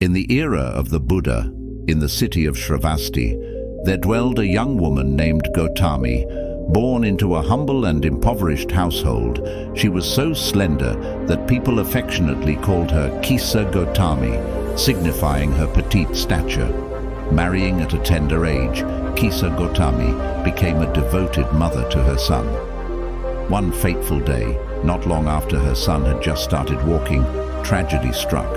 In the era of the Buddha, in the city of Shravasti, there dwelled a young woman named Goutami. Born into a humble and impoverished household, she was so slender that people affectionately called her Kisa Goutami, signifying her petite stature. Marrying at a tender age, Kisa Goutami became a devoted mother to her son. One fateful day, not long after her son had just started walking, tragedy struck.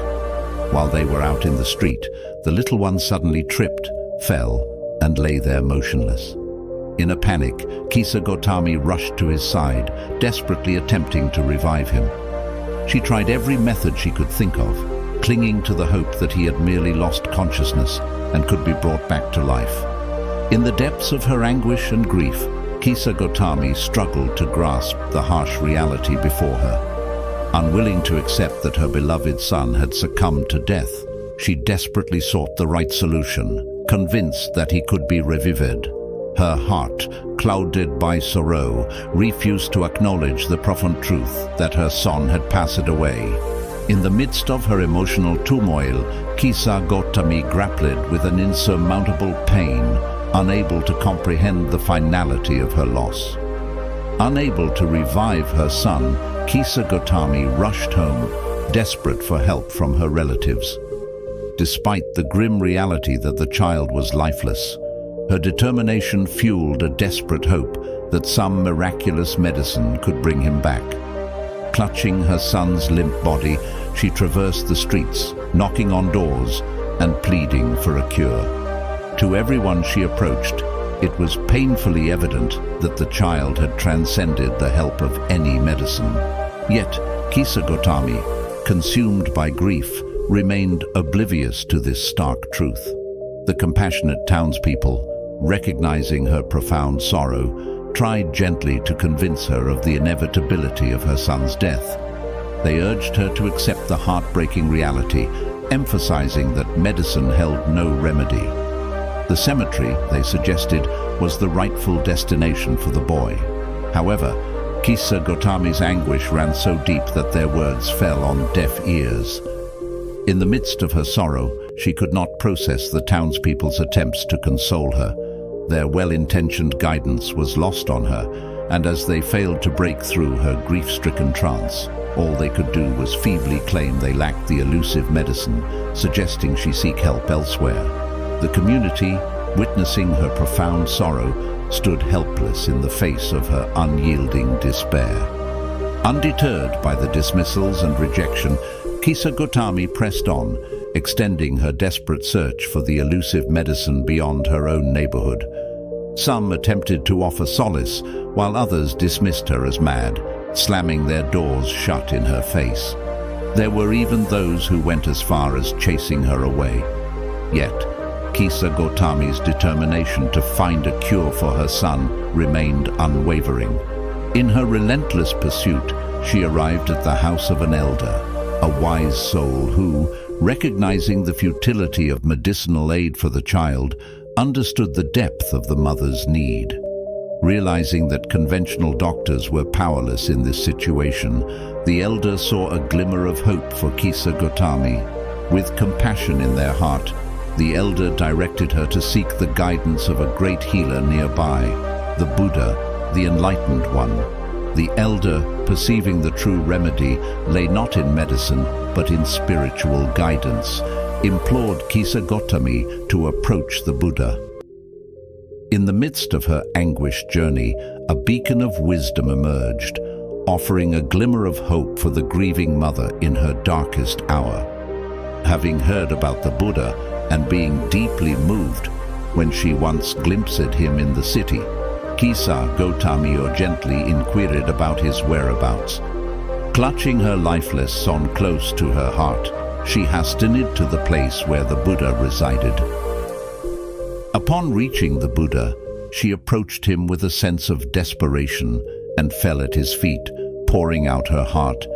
While they were out in the street, the little one suddenly tripped, fell, and lay there motionless. In a panic, Kisa Goutami rushed to his side, desperately attempting to revive him. She tried every method she could think of, clinging to the hope that he had merely lost consciousness and could be brought back to life. In the depths of her anguish and grief, Kisa Goutami struggled to grasp the harsh reality before her. Unwilling to accept that her beloved son had succumbed to death, she desperately sought the right solution, convinced that he could be revived. Her heart, clouded by sorrow, refused to acknowledge the profound truth that her son had passed away. In the midst of her emotional turmoil, Kisa Goutami grappled with an insurmountable pain, unable to comprehend the finality of her loss. Unable to revive her son, Kisa Goutami rushed home, desperate for help from her relatives. Despite the grim reality that the child was lifeless, her determination fueled a desperate hope that some miraculous medicine could bring him back. Clutching her son's limp body, she traversed the streets, knocking on doors and pleading for a cure. To everyone she approached, it was painfully evident that the child had transcended the help of any medicine. Yet, Kisa Goutami, consumed by grief, remained oblivious to this stark truth. The compassionate townspeople, recognizing her profound sorrow, tried gently to convince her of the inevitability of her son's death. They urged her to accept the heartbreaking reality, emphasizing that medicine held no remedy. The cemetery, they suggested, was the rightful destination for the boy. However, Kisa Goutami's anguish ran so deep that their words fell on deaf ears. In the midst of her sorrow, she could not process the townspeople's attempts to console her. Their well-intentioned guidance was lost on her, and as they failed to break through her grief-stricken trance, all they could do was feebly claim they lacked the elusive medicine, suggesting she seek help elsewhere. The community, witnessing her profound sorrow, stood helpless in the face of her unyielding despair. Undeterred by the dismissals and rejection, Kisa Goutami pressed on, extending her desperate search for the elusive medicine beyond her own neighborhood. Some attempted to offer solace, while others dismissed her as mad, slamming their doors shut in her face. There were even those who went as far as chasing her away. Yet, Kisa Goutami's determination to find a cure for her son remained unwavering. In her relentless pursuit, she arrived at the house of an elder, a wise soul who, recognizing the futility of medicinal aid for the child, understood the depth of the mother's need. Realizing that conventional doctors were powerless in this situation, the elder saw a glimmer of hope for Kisa Goutami. With compassion in their heart, the elder directed her to seek the guidance of a great healer nearby, the Buddha, the enlightened one. The elder, perceiving the true remedy, lay not in medicine, but in spiritual guidance, implored Kisa Goutami to approach the Buddha. In the midst of her anguished journey, a beacon of wisdom emerged, offering a glimmer of hope for the grieving mother in her darkest hour. Having heard about the Buddha and being deeply moved when she once glimpsed him in the city, Kisa Goutami urgently inquired about his whereabouts. Clutching her lifeless son close to her heart, she hastened to the place where the Buddha resided. Upon reaching the Buddha, she approached him with a sense of desperation and fell at his feet, pouring out her heart.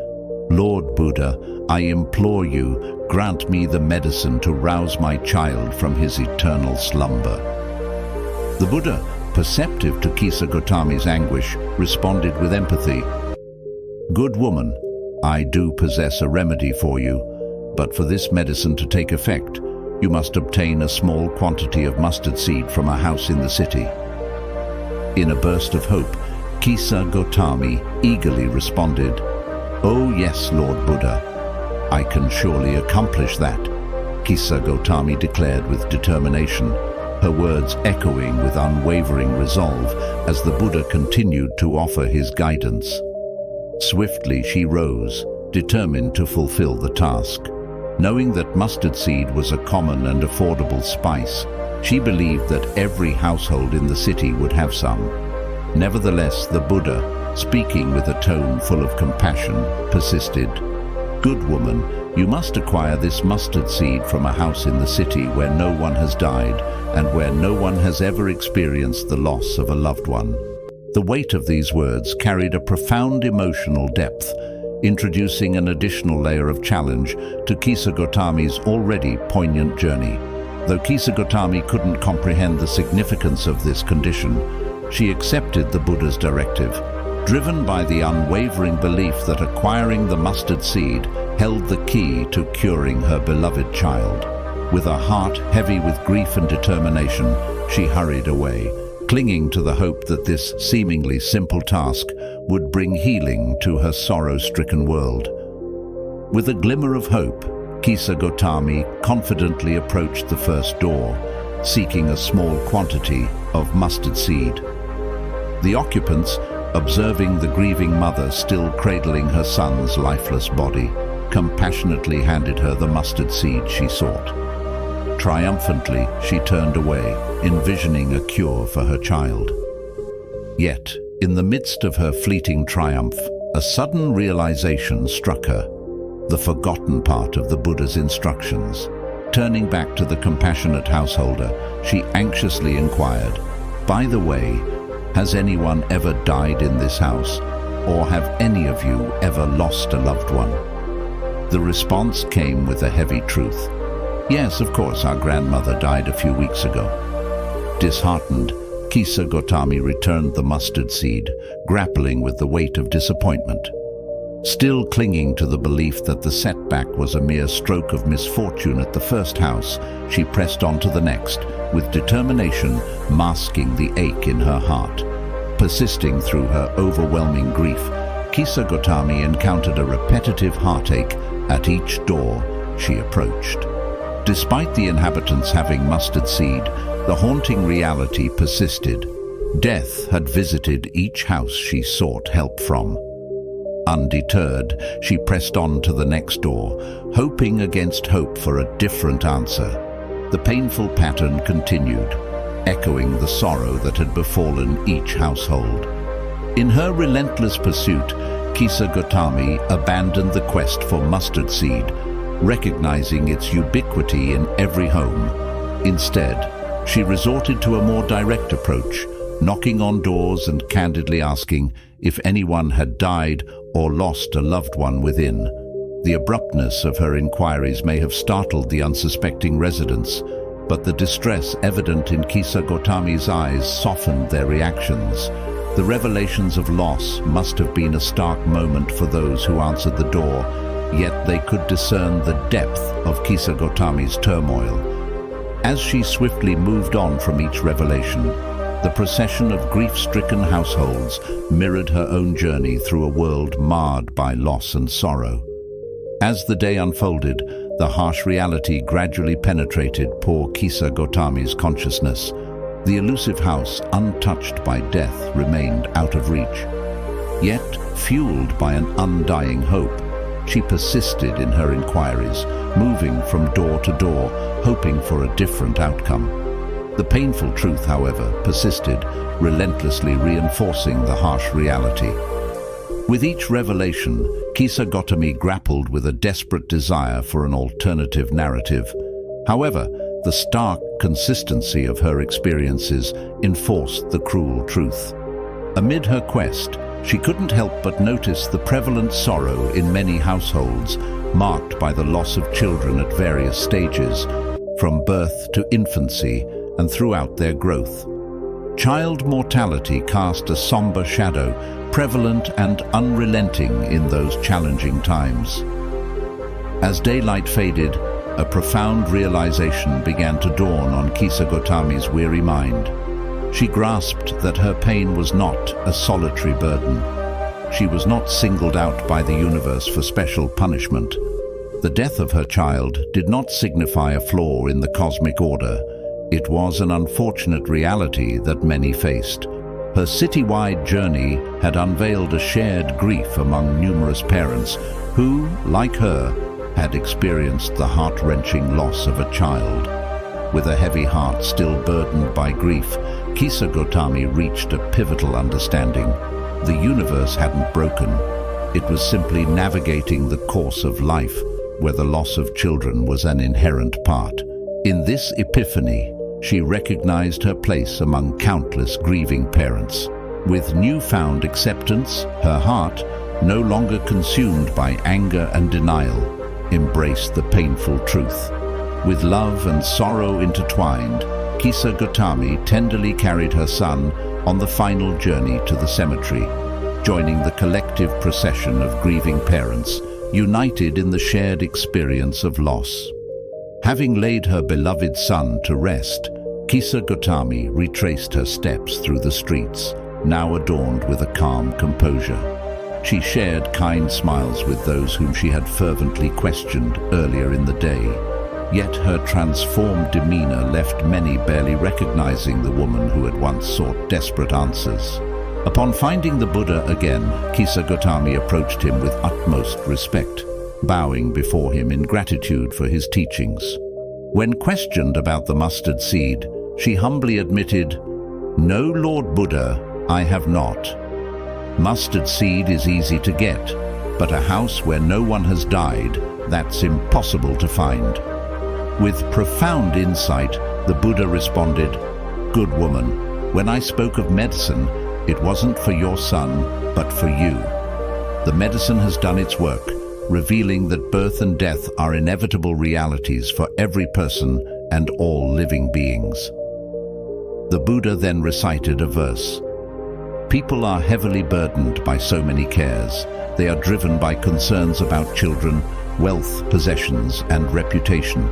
"Lord Buddha, I implore you, grant me the medicine to rouse my child from his eternal slumber." The Buddha, perceptive to Kisa Goutami's anguish, responded with empathy. "Good woman, I do possess a remedy for you. But for this medicine to take effect, you must obtain a small quantity of mustard seed from a house in the city. In a burst of hope, Kisa Goutami eagerly responded, "Oh yes, Lord Buddha, I can surely accomplish that," Kisa Goutami declared with determination, her words echoing with unwavering resolve as the Buddha continued to offer his guidance. Swiftly she rose, determined to fulfill the task. Knowing that mustard seed was a common and affordable spice, she believed that every household in the city would have some. Nevertheless, the Buddha, speaking with a tone full of compassion, persisted, "Good woman, you must acquire this mustard seed from a house in the city where no one has died and where no one has ever experienced the loss of a loved one." The weight of these words carried a profound emotional depth, introducing an additional layer of challenge to Kisa Goutami's already poignant journey. Though Kisa Goutami couldn't comprehend the significance of this condition, she accepted the Buddha's directive, driven by the unwavering belief that acquiring the mustard seed held the key to curing her beloved child. With a heart heavy with grief and determination, she hurried away, clinging to the hope that this seemingly simple task would bring healing to her sorrow-stricken world. With a glimmer of hope, Kisa Goutami confidently approached the first door, seeking a small quantity of mustard seed. The occupants, observing the grieving mother still cradling her son's lifeless body, compassionately handed her the mustard seed she sought. Triumphantly, she turned away, envisioning a cure for her child. Yet, in the midst of her fleeting triumph, a sudden realization struck her, the forgotten part of the Buddha's instructions. Turning back to the compassionate householder, she anxiously inquired, "By the way, has anyone ever died in this house, or have any of you ever lost a loved one?" The response came with a heavy truth. "Yes, of course, our grandmother died a few weeks ago." Disheartened, Kisa Goutami returned the mustard seed, grappling with the weight of disappointment. Still clinging to the belief that the setback was a mere stroke of misfortune at the first house, she pressed on to the next, with determination masking the ache in her heart. Persisting through her overwhelming grief, Kisa Goutami encountered a repetitive heartache at each door she approached. Despite the inhabitants having mustard seed, the haunting reality persisted. Death had visited each house she sought help from. Undeterred, she pressed on to the next door, hoping against hope for a different answer. The painful pattern continued, echoing the sorrow that had befallen each household. In her relentless pursuit, Kisa Goutami abandoned the quest for mustard seed, recognizing its ubiquity in every home. Instead, she resorted to a more direct approach, knocking on doors and candidly asking if anyone had died or lost a loved one within. The abruptness of her inquiries may have startled the unsuspecting residents, but the distress evident in Kisa Goutami's eyes softened their reactions. The revelations of loss must have been a stark moment for those who answered the door, yet they could discern the depth of Kisa Goutami's turmoil. As she swiftly moved on from each revelation, the procession of grief-stricken households mirrored her own journey through a world marred by loss and sorrow. As the day unfolded, the harsh reality gradually penetrated poor Kisa Goutami's consciousness. The elusive house, untouched by death, remained out of reach. Yet, fueled by an undying hope, she persisted in her inquiries, moving from door to door, hoping for a different outcome. The painful truth, however, persisted, relentlessly reinforcing the harsh reality. With each revelation, Kisa Goutami grappled with a desperate desire for an alternative narrative. However, the stark consistency of her experiences enforced the cruel truth. Amid her quest, she couldn't help but notice the prevalent sorrow in many households, marked by the loss of children at various stages, from birth to infancy and throughout their growth. Child mortality cast a somber shadow, prevalent and unrelenting in those challenging times. As daylight faded, a profound realization began to dawn on Kisa Goutami's weary mind. She grasped that her pain was not a solitary burden. She was not singled out by the universe for special punishment. The death of her child did not signify a flaw in the cosmic order. It was an unfortunate reality that many faced. Her citywide journey had unveiled a shared grief among numerous parents who, like her, had experienced the heart-wrenching loss of a child. With a heavy heart still burdened by grief, Kisa Goutami reached a pivotal understanding. The universe hadn't broken. It was simply navigating the course of life, where the loss of children was an inherent part. In this epiphany, she recognized her place among countless grieving parents. With newfound acceptance, her heart, no longer consumed by anger and denial, embraced the painful truth. With love and sorrow intertwined, Kisa Goutami tenderly carried her son on the final journey to the cemetery, joining the collective procession of grieving parents, united in the shared experience of loss. Having laid her beloved son to rest, Kisa Goutami retraced her steps through the streets, now adorned with a calm composure. She shared kind smiles with those whom she had fervently questioned earlier in the day. Yet her transformed demeanor left many barely recognizing the woman who had once sought desperate answers. Upon finding the Buddha again, Kisa Goutami approached him with utmost respect, bowing before him in gratitude for his teachings. When questioned about the mustard seed, she humbly admitted, "No, Lord Buddha, I have not. Mustard seed is easy to get, but a house where no one has died, that's impossible to find." With profound insight, the Buddha responded, "Good woman, when I spoke of medicine, it wasn't for your son, but for you. The medicine has done its work, revealing that birth and death are inevitable realities for every person and all living beings." The Buddha then recited a verse. "People are heavily burdened by so many cares. They are driven by concerns about children, wealth, possessions, and reputation.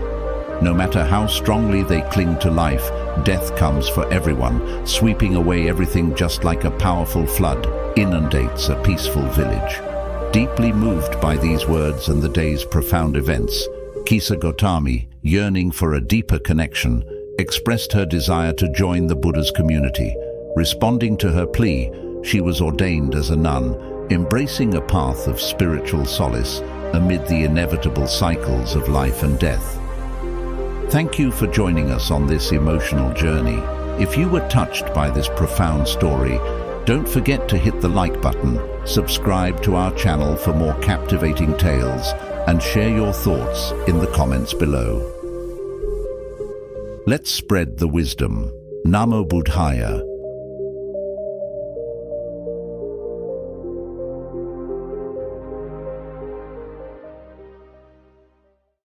No matter how strongly they cling to life, death comes for everyone, sweeping away everything just like a powerful flood inundates a peaceful village." Deeply moved by these words and the day's profound events, Kisa Goutami, yearning for a deeper connection, expressed her desire to join the Buddha's community. Responding to her plea, she was ordained as a nun, embracing a path of spiritual solace amid the inevitable cycles of life and death. Thank you for joining us on this emotional journey. If you were touched by this profound story, don't forget to hit the like button, subscribe to our channel for more captivating tales, and share your thoughts in the comments below. Let's spread the wisdom. Namo Buddhaya.